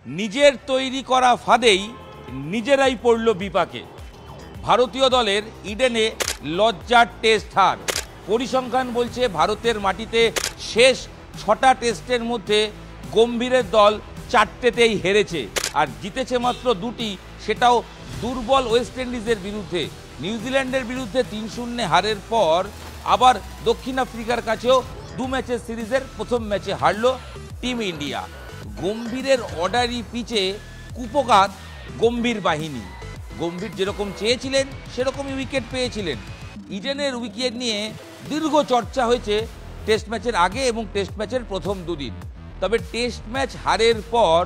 নিজের তৈরি করা ফাঁদেই নিজেরাই পড়ল বিপাকে। ভারতীয় দলের ইডেনে লজ্জার টেস্ট হার। পরিসংখ্যান বলছে ভারতের মাটিতে শেষ 6টা টেস্টের মধ্যে গম্ভীরের দল 4টেতেই হেরেছে, আর জিতেছে মাত্র 2টি, সেটাও দুর্বল ওয়েস্ট ইন্ডিজের বিরুদ্ধে। নিউজিল্যান্ডের বিরুদ্ধে 3-0 হারের পর আবার দক্ষিণ আফ্রিকার কাছেও 2 ম্যাচের সিরিজের প্রথম ম্যাচে হারল টিম ইন্ডিয়া। গম্ভীরের অর্ডারি পিচে কুপঘাত গম্ভীর বাহিনী। গম্ভীর যেরকম চেয়েছিলেন সেরকমই উইকেট পেয়েছিলেন। ইডেনের উইকেট নিয়ে দীর্ঘ চর্চা হয়েছে টেস্ট ম্যাচের আগে এবং টেস্ট ম্যাচের প্রথম দুদিন। তবে টেস্ট ম্যাচ হারের পর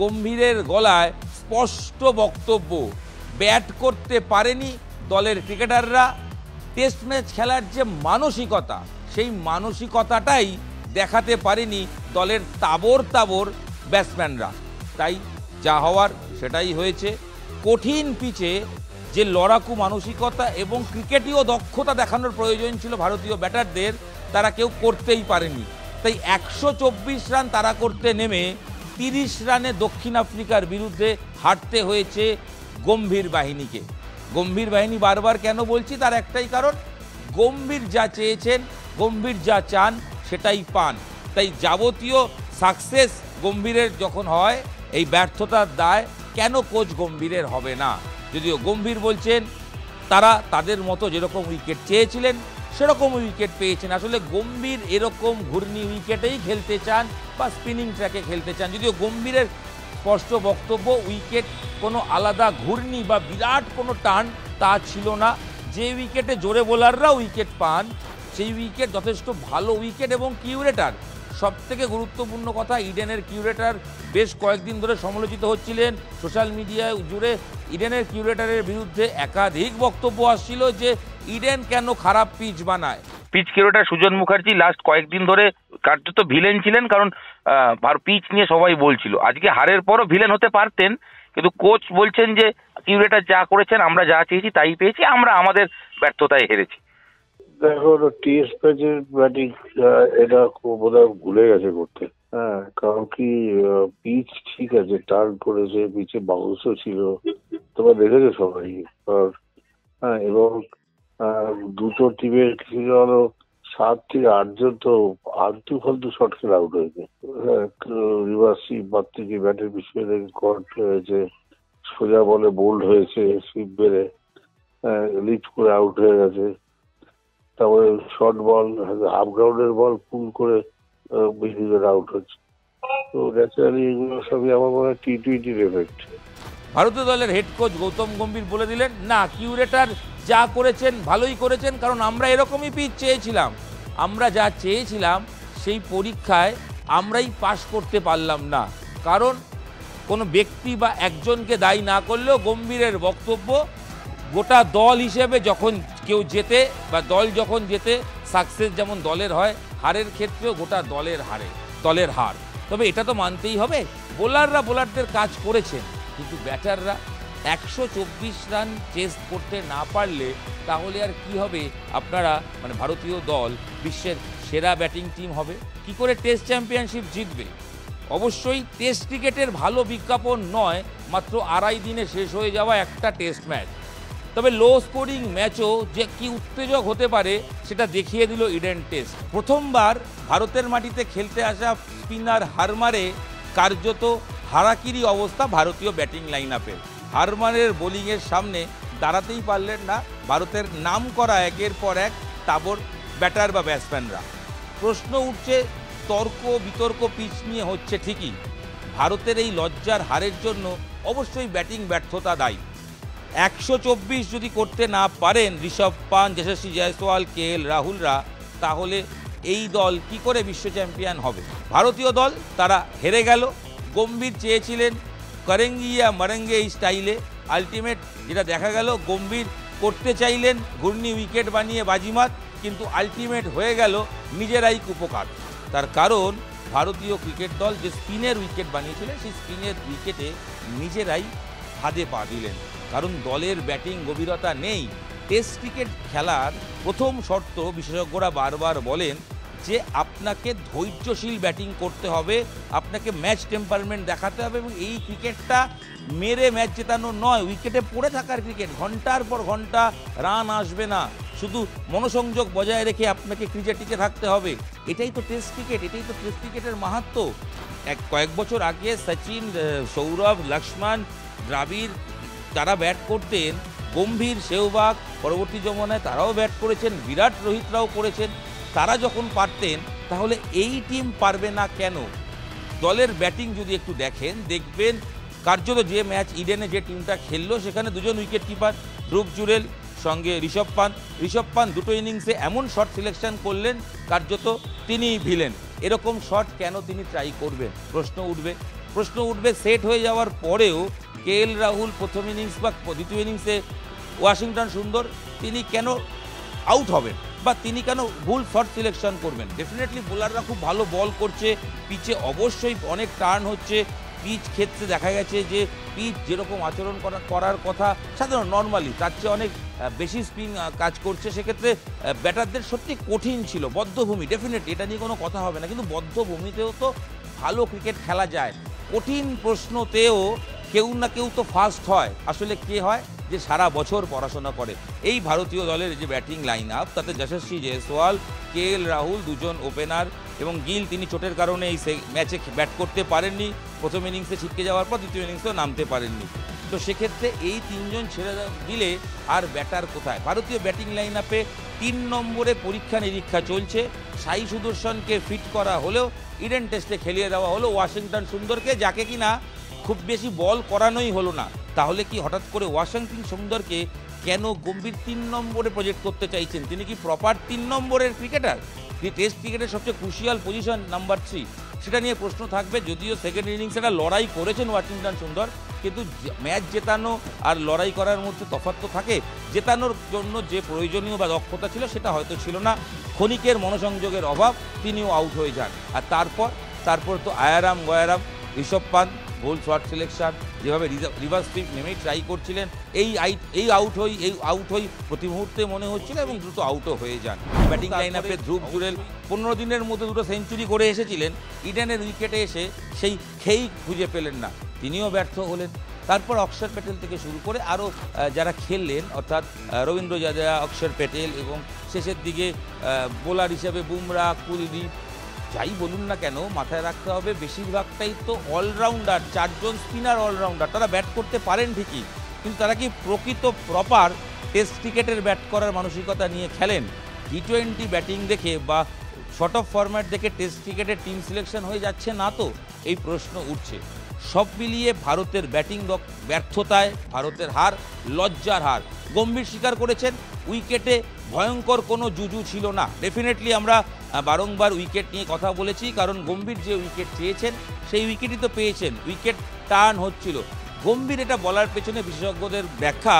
গম্ভীরের গলায় স্পষ্ট বক্তব্য, ব্যাট করতে পারেনি দলের ক্রিকেটাররা। টেস্ট ম্যাচ খেলার যে মানসিকতা, সেই মানসিকতাটাই দেখাতে পারেনি দলের তাবর তাবর ব্যাটসম্যানরা। তাই যা হওয়ার সেটাই হয়েছে। কঠিন পিচে যে লড়াকু মানসিকতা এবং ক্রিকেটীয় দক্ষতা দেখানোর প্রয়োজন ছিল ভারতীয় ব্যাটারদের, তারা কেউ করতেই পারেনি। তাই 124 রান তারা করতে নেমে 30 রানে দক্ষিণ আফ্রিকার বিরুদ্ধে হারতে হয়েছে গম্ভীর বাহিনীকে। গম্ভীর বাহিনী বারবার কেন বলছি, তার একটাই কারণ, গম্ভীর যা চেয়েছেন, গম্ভীর যা চান সেটাই পান। তাই যাবতীয় সাকসেস গম্ভীরের যখন হয়, এই ব্যর্থতার দায় কেন কোচ গম্ভীরের হবে না? যদিও গম্ভীর বলছেন তারা তাদের মতো যেরকম উইকেট চেয়েছিলেন সেরকম উইকেট পেয়েছেন। আসলে গম্ভীর এরকম ঘূর্ণি উইকেটেই খেলতে চান বা স্পিনিং ট্র্যাকে খেলতে চান। যদিও গম্ভীরের স্পষ্ট বক্তব্য, উইকেট কোনো আলাদা ঘূর্ণি বা বিরাট কোনো টান তা ছিল না। যে উইকেটে জোরে বোলাররা উইকেট পান সেই উইকেট যথেষ্ট ভালো উইকেট এবং কিউরেটার। সবথেকে গুরুত্বপূর্ণ কথা, ইডেনের কিউরেটার বেশ কয়েকদিন ধরে সমালোচিত হচ্ছিলেন সোশ্যাল মিডিয়ায় জুড়ে। ইডেনের কিউরেটারের বিরুদ্ধে একাধিক বক্তব্য আসছিল যে ইডেন কেন খারাপ পিচ বানায়। Pitch curator Sujan Mukherjee last কয়েকদিন ধরে কার্যত ভিলেন ছিলেন, কারণ পিচ নিয়ে সবাই বলছিল। আজকে হারের পরও ভিলেন হতে পারতেন, কিন্তু কোচ বলছেন যে কিউরেটার যা করেছেন, আমরা যা চেয়েছি তাই পেয়েছি, আমরা আমাদের ব্যর্থতায় হেরেছি। দেখো, টেস্ট ম্যাচের ব্যাটিং এটা বোধহয় ভুলে গেছে করতে। হ্যাঁ, কারণ কি পিচ ঠিক আছে, টার্ন করেছে, পিচে বাউন্সও ছিল, তোমরা দেখেছো সবাই। হ্যাঁ, এবং দুটো টিমের কিছু যেন 7 থেকে 8 জন তো আলতু ফালতু শট খেলে আউট হয়েছে। রিভার্স সুইপ থেকে ব্যাটের পিছনে থেকে কট হয়েছে, সোজা বলে বোল্ড হয়েছে, সুইপ বেড়ে লিফট করে আউট হয়ে গেছে। তারপরে শর্ট বল, হাফ গ্রাউন্ডের বল পুল করে বেশিদের আউট হচ্ছে। তো ন্যাচারালি এগুলো সবই আমার মনে হয় টি-20 এফেক্ট। ভারতীয় দলের হেড কোচ গৌতম গম্ভীর বলে দিলেন, না, কিউরেটার যা করেছেন ভালোই করেছেন, কারণ আমরা এরকমই পিচ চেয়েছিলাম। আমরা যা চেয়েছিলাম সেই পরীক্ষায় আমরাই পাশ করতে পারলাম না। কারণ কোনো ব্যক্তি বা একজনকে দায়ী না করলেও গম্ভীরের বক্তব্য, গোটা দল হিসেবে যখন কেউ জেতে বা দল যখন জেতে, সাকসেস যেমন দলের হয়, হারের ক্ষেত্রেও গোটা দলের হার। তবে এটা তো মানতেই হবে, বোলাররা বোলারদের কাজ করেছেন, কিন্তু ব্যাটাররা 124 রান চেস করতে না পারলে তাহলে আর কি হবে? আপনারা ভারতীয় দল বিশ্বের সেরা ব্যাটিং টিম হবে কি করে? টেস্ট চ্যাম্পিয়নশিপ জিতবে? অবশ্যই টেস্ট ক্রিকেটের ভালো বিজ্ঞাপন নয় মাত্র 2.5 দিনে শেষ হয়ে যাওয়া একটা টেস্ট ম্যাচ। তবে লো স্কোরিং ম্যাচও যে কি উত্তেজক হতে পারে সেটা দেখিয়ে দিল ইডেন টেস্ট। প্রথমবার ভারতের মাটিতে খেলতে আসা স্পিনার হারমারে কার্যত হারাকিরি অবস্থা ভারতীয় ব্যাটিং লাইন আপের। হারমারের বোলিংয়ের সামনে দাঁড়াতেই পারলেন না ভারতের নাম করা একের পর এক তাবড় ব্যাটার বা ব্যাটসম্যানরা। প্রশ্ন উঠছে, তর্ক বিতর্ক পিচ নিয়ে হচ্ছে ঠিকই, ভারতের এই লজ্জার হারের জন্য অবশ্যই ব্যাটিং ব্যর্থতা দায়ী। 124 যদি করতে না পারেন ঋষভ পান্ট, যশস্বী জয়সওয়াল, KL রাহুলরা, তাহলে এই দল কি করে বিশ্ব চ্যাম্পিয়ন হবে? ভারতীয় দল তারা হেরে গেল। গম্ভীর চেয়েছিলেন করেঙ্গি ইয়া মরেঙ্গে এই স্টাইলে, আলটিমেট যেটা দেখা গেল, গম্ভীর করতে চাইলেন ঘূর্ণি উইকেট বানিয়ে বাজিমাত, কিন্তু আলটিমেট হয়ে গেল নিজেরাই কুপকার। তার কারণ ভারতীয় ক্রিকেট দল যে স্পিনের উইকেট বানিয়েছিলেন, সেই স্পিনের উইকেটে নিজেরাই ফাঁদে পা দিলেন। কারণ দলের ব্যাটিং গভীরতা নেই। টেস্ট ক্রিকেট খেলার প্রথম শর্ত বিশেষজ্ঞরা বারবার বলেন যে আপনাকে ধৈর্যশীল ব্যাটিং করতে হবে, আপনাকে ম্যাচ টেম্পারমেন্ট দেখাতে হবে, এবং এই ক্রিকেটটা মেরে ম্যাচ জেতানো নয়, উইকেটে পড়ে থাকার ক্রিকেট। ঘন্টার পর ঘন্টা রান আসবে না, শুধু মনোসংযোগ বজায় রেখে আপনাকে ক্রিকেটে টিকে থাকতে হবে। এটাই তো টেস্ট ক্রিকেট, এটাই তো টেস্ট ক্রিকেটের মাহাত্ম্য। কয়েক বছর আগে সচিন, সৌরভ, লক্ষ্মণ, দ্রাবিড় তারা ব্যাট করতেন, গম্ভীর, সেহবাগ পরবর্তী জমানায় তারাও ব্যাট করেছেন, বিরাট, রোহিতরাও করেছেন। তারা যখন পারতেন, তাহলে এই টিম পারবে না কেন? দলের ব্যাটিং যদি একটু দেখেন, দেখবেন কার্যত যে ম্যাচ ইডেনে যে টিমটা খেললো সেখানে দুজন উইকেট কিপার, ধ্রুব জুরেল সঙ্গে ঋষভ পান্ত দুটো ইনিংসে এমন শট সিলেকশন করলেন কার্যত তিনিই ভিলেন। এরকম শট কেন তিনি ট্রাই করবেন? প্রশ্ন উঠবে সেট হয়ে যাওয়ার পরেও KL রাহুল প্রথম ইনিংস বা দ্বিতীয় ইনিংসে ওয়াশিংটন সুন্দর তিনি কেন আউট হবেন, বা তিনি কেন ভুল শট সিলেকশন করবেন? ডেফিনেটলি বোলাররা খুব ভালো বল করছে, পিচে অবশ্যই অনেক টার্ন হচ্ছে, পিচ ক্ষেত্রে দেখা গেছে যে পিচ যেরকম আচরণ করার কথা সাধারণ নর্মালি তার চেয়ে অনেক বেশি স্পিন কাজ করছে, সেক্ষেত্রে ব্যাটারদের সত্যি কঠিন ছিল। বদ্ধভূমি, ডেফিনেটলি এটা নিয়ে কোনো কথা হবে না, কিন্তু বদ্ধভূমিতেও তো ভালো ক্রিকেট খেলা যায়। কঠিন প্রশ্নতেও কেউ না কেউ তো ফার্স্ট হয়। আসলে কে হয়? যে সারা বছর পড়াশোনা করে। এই ভারতীয় দলের যে ব্যাটিং লাইন আপ, তাতে যশস্বী জয়সওয়াল, KL রাহুল দুজন ওপেনার, এবং গিল তিনি চোটের কারণে এই ম্যাচে ব্যাট করতে পারেননি, প্রথম ইনিংসে ছিটকে যাওয়ার পর দ্বিতীয় ইনিংসেও নামতে পারেননি। তো সেক্ষেত্রে এই তিনজন ছেড়ে দিলে আর ব্যাটার কোথায়? ভারতীয় ব্যাটিং লাইন আপে 3 নম্বরে পরীক্ষা নিরীক্ষা চলছে। সাই সুদর্শনকে ফিট করা হলেও ইডেন টেস্টে খেলিয়ে দেওয়া হলো ওয়াশিংটন সুন্দরকে, যাকে কিনা খুব বেশি বল করানোই হলো না। তাহলে কি হঠাৎ করে ওয়াশিংটন সুন্দরকে কেন গম্ভীর 3 নম্বরে প্রজেক্ট করতে চাইছেন? তিনি কি প্রপার 3 নম্বরের ক্রিকেটার? টেস্ট ক্রিকেটের সবচেয়ে ক্রুশিয়াল পজিশন নাম্বার 3, সেটা নিয়ে প্রশ্ন থাকবে। যদিও সেকেন্ড ইনিংসে একটা লড়াই করেছেন ওয়াশিংটন সুন্দর, কিন্তু ম্যাচ জেতানো আর লড়াই করার মধ্যে তফাৎ তো থাকে। জেতানোর জন্য যে প্রয়োজনীয় বা দক্ষতা ছিল সেটা হয়তো ছিল না, ক্ষণিকের মনোসংযোগের অভাব, তিনিও আউট হয়ে যান। আর তারপর তো আয়ারাম গয়ারাম, ঋষভ পান্ত ভুল শট সিলেকশন, যেভাবে রিভার্স সুইপ নেমেই ট্রাই করছিলেন, এই আউট হই প্রতি মুহূর্তে মনে হচ্ছিল, এবং দ্রুত আউটও হয়ে যান। ব্যাটিং লাইন আপে ধ্রুব জুরেল 15 দিনের মধ্যে 2টো সেঞ্চুরি করে এসেছিলেন, ইডেনের উইকেটে এসে সেই খেই খুঁজে পেলেন না, তিনিও ব্যর্থ হলেন। তারপর অক্ষর প্যাটেল থেকে শুরু করে আরও যারা খেললেন, অর্থাৎ রবীন্দ্র জাদেজা, অক্ষর প্যাটেল, এবং শেষের দিকে বোলার হিসেবে বুমরা, কুলদীপ, যাই বলুন না কেন মাথায় রাখতে হবে বেশিরভাগটাই তো অলরাউন্ডার, 4 জন স্পিনার অলরাউন্ডার। তারা ব্যাট করতে পারেন ঠিকই, কিন্তু তারা কি প্রকৃত প্রপার টেস্ট ক্রিকেটের ব্যাট করার মানসিকতা নিয়ে খেলেন? T20 ব্যাটিং দেখে বা শর্ট অফ ফরম্যাট দেখে টেস্ট ক্রিকেটের টিম সিলেকশন হয়ে যাচ্ছে না তো? এই প্রশ্ন উঠছে। সব মিলিয়ে ভারতের ব্যাটিং ব্যর্থতায় ভারতের হার, লজ্জার হার। গম্ভীর স্বীকার করেছেন উইকেটে ভয়ঙ্কর কোনো জুজু ছিল না। ডেফিনেটলি আমরা বারংবার উইকেট নিয়ে কথা বলেছি, কারণ গম্ভীর যে উইকেট চেয়েছেন সেই উইকেটই তো পেয়েছেন। উইকেট টার্ন হচ্ছিল। গম্ভীর এটা বলার পেছনে বিশেষজ্ঞদের ব্যাখ্যা,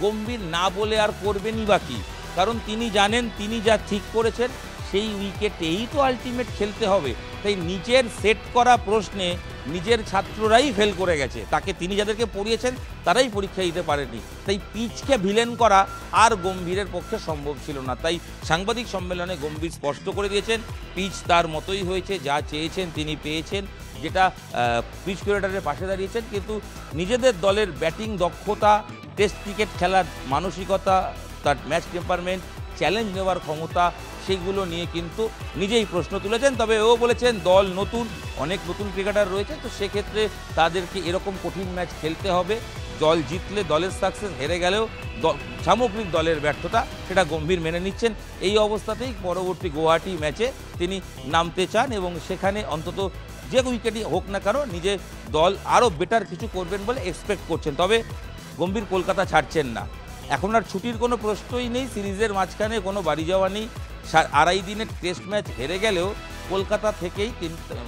গম্ভীর না বলে আর করবেনই বা কি, কারণ তিনি জানেন তিনি যা ঠিক করেছেন সেই উইকেটেই তো আলটিমেট খেলতে হবে। তাই নিজের সেট করা প্রশ্নে নিজের ছাত্ররাই ফেল করে গেছে, তাকে তিনি যাদেরকে পড়িয়েছেন তারাই পরীক্ষা দিতে পারেনি। তাই পিচকে ভিলেন করা আর গম্ভীরের পক্ষে সম্ভব ছিল না। তাই সাংবাদিক সম্মেলনে গম্ভীর স্পষ্ট করে দিয়েছেন পিচ তার মতোই হয়েছে, যা চেয়েছেন তিনি পেয়েছেন, যেটা পিচ কিউরেটরের পাশে দাঁড়িয়েছেন। কিন্তু নিজেদের দলের ব্যাটিং দক্ষতা, টেস্ট ক্রিকেট খেলার মানসিকতা, তার ম্যাচ টেম্পারমেন্ট, চ্যালেঞ্জ নেওয়ার ক্ষমতা, সেইগুলো নিয়ে কিন্তু নিজেই প্রশ্ন তুলেছেন। তবে ও বলেছেন দল নতুন, অনেক নতুন ক্রিকেটার রয়েছে, তো সেক্ষেত্রে তাদেরকে এরকম কঠিন ম্যাচ খেলতে হবে। দল জিতলে দলের সাকসেস, হেরে গেলেও সামগ্রিক দলের ব্যর্থতা, সেটা গম্ভীর মেনে নিচ্ছেন। এই অবস্থাতেই পরবর্তী গুয়াহাটি ম্যাচে তিনি নামতে চান, এবং সেখানে অন্তত যে উইকেটই হোক না কেন নিজে দল আরও বেটার কিছু করবেন বলে এক্সপেক্ট করছেন। তবে গম্ভীর কলকাতা ছাড়ছেন না, এখন আর ছুটির কোনো প্রশ্নই নেই। সিরিজের মাঝখানে কোনো বাড়ি যাওয়া নেই। 2.5 দিনের টেস্ট ম্যাচ হেরে গেলেও কলকাতা থেকেই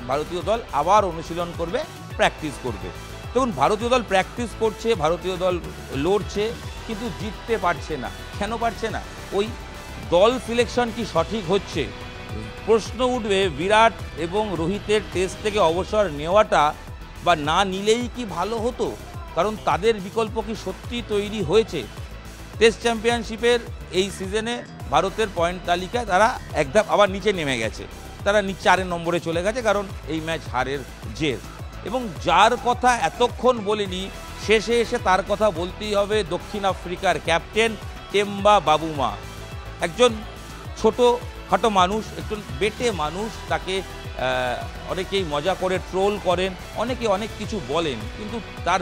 ভারতীয় দল আবার অনুশীলন করবে, প্র্যাকটিস করবে। দেখুন, ভারতীয় দল প্র্যাকটিস করছে, ভারতীয় দল লড়ছে, কিন্তু জিততে পারছে না। কেন পারছে না? ওই দল সিলেকশন কি সঠিক হচ্ছে? প্রশ্ন উঠবে বিরাট এবং রোহিতের টেস্ট থেকে অবসর নেওয়াটা বা না নিলেই কি ভালো হতো? কারণ তাদের বিকল্প কি সত্যি তৈরি হয়েছে? টেস্ট চ্যাম্পিয়নশিপের এই সিজনে ভারতের পয়েন্ট তালিকায় তারা একদম আবার নিচে নেমে গেছে, তারা 4 নম্বরে চলে গেছে, কারণ এই ম্যাচ হারের জের। এবং যার কথা এতক্ষণ বলিনি, শেষে এসে তার কথা বলতেই হবে, দক্ষিণ আফ্রিকার ক্যাপ্টেন টেম্বা বাবুমা। একজন ছোটোখাটো মানুষ, একজন বেটে মানুষ, তাকে অনেকেই মজা করে ট্রোল করেন, অনেকে অনেক কিছু বলেন, কিন্তু তার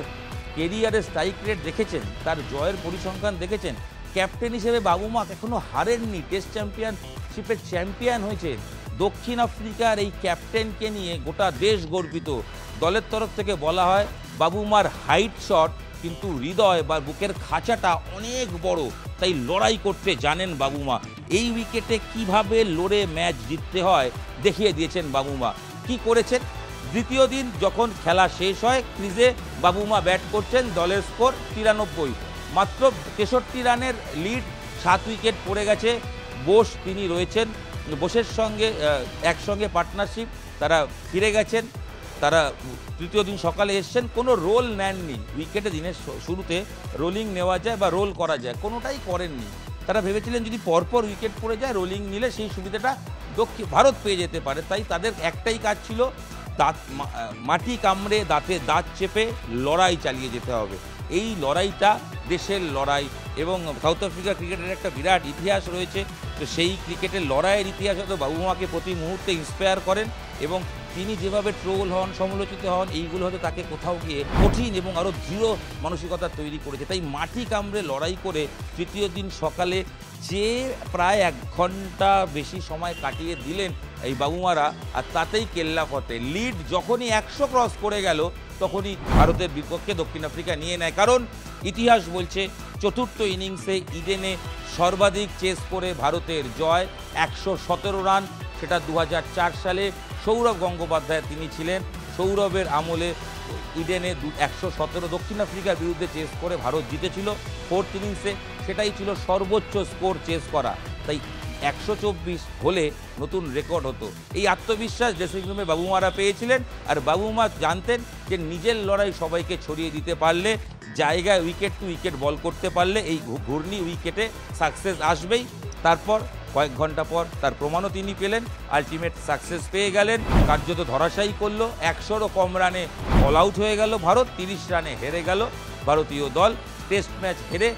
কেরিয়ারের স্ট্রাইক রেট দেখেছেন, তার জয়ের পরিসংখ্যান দেখেছেন। ক্যাপ্টেন হিসেবে বাবুমা এখনও হারেননি, টেস্ট চ্যাম্পিয়নশিপের চ্যাম্পিয়ন হয়েছে। দক্ষিণ আফ্রিকার এই ক্যাপ্টেনকে নিয়ে গোটা দেশ গর্বিত। দলের তরফ থেকে বলা হয় বাবুমার হাইট শট, কিন্তু হৃদয় বা বুকের খাঁচাটা অনেক বড়, তাই লড়াই করতে জানেন বাবুমা। এই উইকেটে কিভাবে লড়ে ম্যাচ জিততে হয় দেখিয়ে দিয়েছেন বাবুমা। কি করেছেন? দ্বিতীয় দিন যখন খেলা শেষ হয়, ক্রিজে বাবুমা ব্যাট করছেন, দলের স্কোর 93, মাত্র 63 রানের লিড, 7 উইকেট পড়ে গেছে। বোস তিনি রয়েছেন, বোসের সঙ্গে একসঙ্গে পার্টনারশিপ, তারা ফিরে গেছেন, তারা তৃতীয় দিন সকালে এসছেন, কোনো রোল নেননি। উইকেটে দিনের শুরুতে রোলিং নেওয়া যায় বা রোল করা যায়, কোনোটাই করেননি। তারা ভেবেছিলেন যদি পরপর উইকেট পড়ে যায়, রোলিং নিলে সেই সুবিধাটা ভারত পেয়ে যেতে পারে, তাই তাদের একটাই কাজ ছিল, মাটি কামড়ে দাঁতে দাঁত চেপে লড়াই চালিয়ে যেতে হবে। এই লড়াইটা দেশের লড়াই, এবং সাউথ আফ্রিকা ক্রিকেটের একটা বিরাট ইতিহাস রয়েছে, তো সেই ক্রিকেটের লড়াইয়ের ইতিহাস হয়তো বাবুমাকে প্রতি মুহূর্তে ইন্সপায়ার করেন, এবং তিনি যেভাবে ট্রোল হন, সমালোচিত হন, এইগুলো হয়তো তাকে কোথাও গিয়ে কঠিন এবং আরও দৃঢ় মানসিকতা তৈরি করেছে। তাই মাটি কামড়ে লড়াই করে তৃতীয় দিন সকালে যে প্রায় 1 ঘন্টা বেশি সময় কাটিয়ে দিলেন এই বাবুমারা, আর তাতেই কেল্লা ফতে। লিড যখনই 100 ক্রস করে গেল, তখনই ভারতের বিপক্ষে দক্ষিণ আফ্রিকা নিয়ে নেয়, কারণ ইতিহাস বলছে চতুর্থ ইনিংসে ইডেনে সর্বাধিক চেস করে ভারতের জয়, 117 রান। সেটা 2004 সালে সৌরভ গঙ্গোপাধ্যায় তিনি ছিলেন, সৌরভের আমলে ইডেনে 117 দক্ষিণ আফ্রিকার বিরুদ্ধে চেস করে ভারত জিতেছিল 4th ইনিংসে। সেটাই ছিল সর্বোচ্চ স্কোর চেস করা, তাই 124 হলে নতুন রেকর্ড হতো। এই আত্মবিশ্বাস ড্রেসিং রুমে বাবুমারা পেয়েছিলেন, আর বাবুমা জানতেন যে নিজের লড়াই সবাইকে ছড়িয়ে দিতে পারলে, জায়গায় উইকেট টু উইকেট বল করতে পারলে এই ঘূর্ণি উইকেটে সাকসেস আসবেই। তারপর কয়েক ঘন্টা পর তার প্রমাণও তিনি পেলেন, আলটিমেট সাকসেস পেয়ে গেলেন, কার্যত ধরাশায়ী করলো। 100রও কম রানে অল আউট হয়ে গেল ভারত, 30 রানে হেরে গেল ভারতীয় দল। টেস্ট ম্যাচ হেরে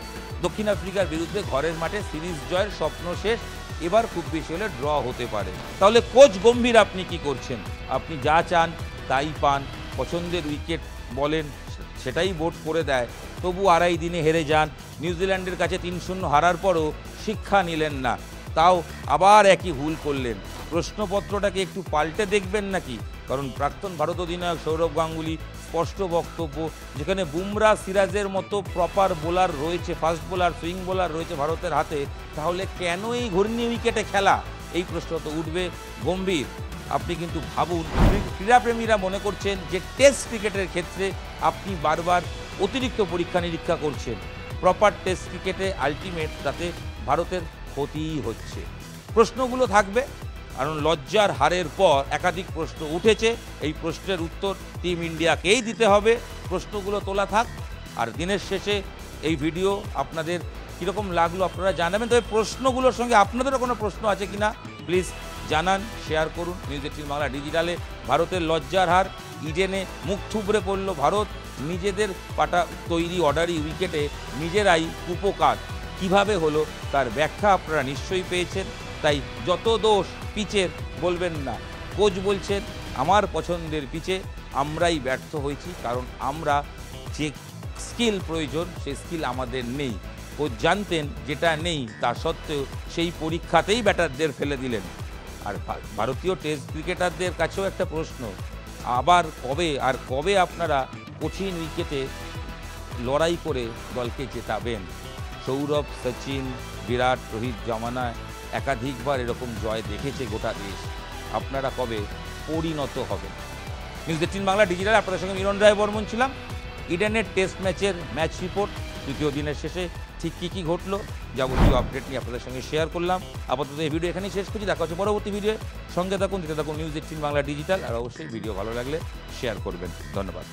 দক্ষিণ আফ্রিকার বিরুদ্ধে ঘরের মাঠে সিরিজ জয়ের স্বপ্ন শেষ, এবার খুব বেশি হলে ড্র হতে পারে। তাহলে কোচ গম্ভীর আপনি কি করছেন? আপনি যা চান তাই পান, পছন্দের উইকেট বলেন সেটাই বোট করে দেয়, তবু 2.5 দিনে হেরে যান। নিউজিল্যান্ডের কাছে 3-0 হারার পরও শিক্ষা নিলেন না, তাও আবার একই ভুল করলেন। প্রশ্নপত্রটাকে একটু পাল্টে দেখবেন নাকি? কারণ প্রাক্তন ভারত অধিনায়ক সৌরভ গাঙ্গুলি স্পষ্ট বক্তব্য, যেখানে বুমরা সিরাজের মতো প্রপার বোলার রয়েছে, ফাস্ট বোলার, সুইং বোলার রয়েছে ভারতের হাতে, তাহলে কেন এই ঘূর্ণি উইকেটে খেলা? এই প্রশ্ন তো উঠবে। গম্ভীর, আপনি কিন্তু ভাবুন, ক্রীড়াপ্রেমীরা মনে করছেন যে টেস্ট ক্রিকেটের ক্ষেত্রে আপনি বারবার অতিরিক্ত পরীক্ষা নিরীক্ষা করছেন। প্রপার টেস্ট ক্রিকেটে আলটিমেট তাতে ভারতের ক্ষতিই হচ্ছে। প্রশ্নগুলো থাকবে, কারণ লজ্জার হারের পর একাধিক প্রশ্ন উঠেছে, এই প্রশ্নের উত্তর টিম ইন্ডিয়াকেই দিতে হবে। প্রশ্নগুলো তোলা থাক, আর দিনের শেষে এই ভিডিও আপনাদের কীরকম লাগলো আপনারা জানাবেন। তবে প্রশ্নগুলোর সঙ্গে আপনাদেরও কোনো প্রশ্ন আছে কিনা প্লিজ জানান, শেয়ার করুন। নিউজ 18 বাংলা ডিজিটালে ভারতের লজ্জার হার, ইডেনে মুখ থুবড়ে পড়ল ভারত, নিজেদের পাটা তৈরি অর্ডারি উইকেটে নিজেরাই কুপোকাত কিভাবে হলো তার ব্যাখ্যা আপনারা নিশ্চয়ই পেয়েছেন। তাই যত দোষ পিচের বলবেন না, কোচ বলছেন আমার পছন্দের পিচে আমরাই ব্যর্থ হয়েছি, কারণ আমরা যে স্কিল প্রয়োজন সেই স্কিল আমাদের নেই। কোচ জানতেন যেটা নেই, তা সত্ত্বেও সেই পরীক্ষাতেই ব্যাটারদের ফেলে দিলেন। আর ভারতীয় টেস্ট ক্রিকেটারদের কাছেও একটা প্রশ্ন, আবার কবে আপনারা কঠিন উইকেটে লড়াই করে দলকে জেতাবেন? সৌরভ, সচিন, বিরাট, রোহিত জমানায় একাধিকবার এরকম জয় দেখেছে গোটা দেশ। আপনারা কবে পরিণত হবেন? নিউজ 18 বাংলা ডিজিটাল আপনাদের সঙ্গে মিলন রায় বর্মন ছিলাম। ইডেনের টেস্ট ম্যাচের ম্যাচ রিপোর্ট, তৃতীয় দিনের শেষে ঠিক কী ঘটলো যাবতীয় আপডেট নিয়ে আপনাদের সঙ্গে শেয়ার করলাম। আপাতত এই ভিডিও এখানেই শেষ করছি, দেখা হচ্ছে পরবর্তী ভিডিও। সঙ্গে থাকুন, দিতে থাকুন নিউজ 18 বাংলা ডিজিটাল, আর অবশ্যই ভিডিও ভালো লাগলে শেয়ার করবেন। ধন্যবাদ।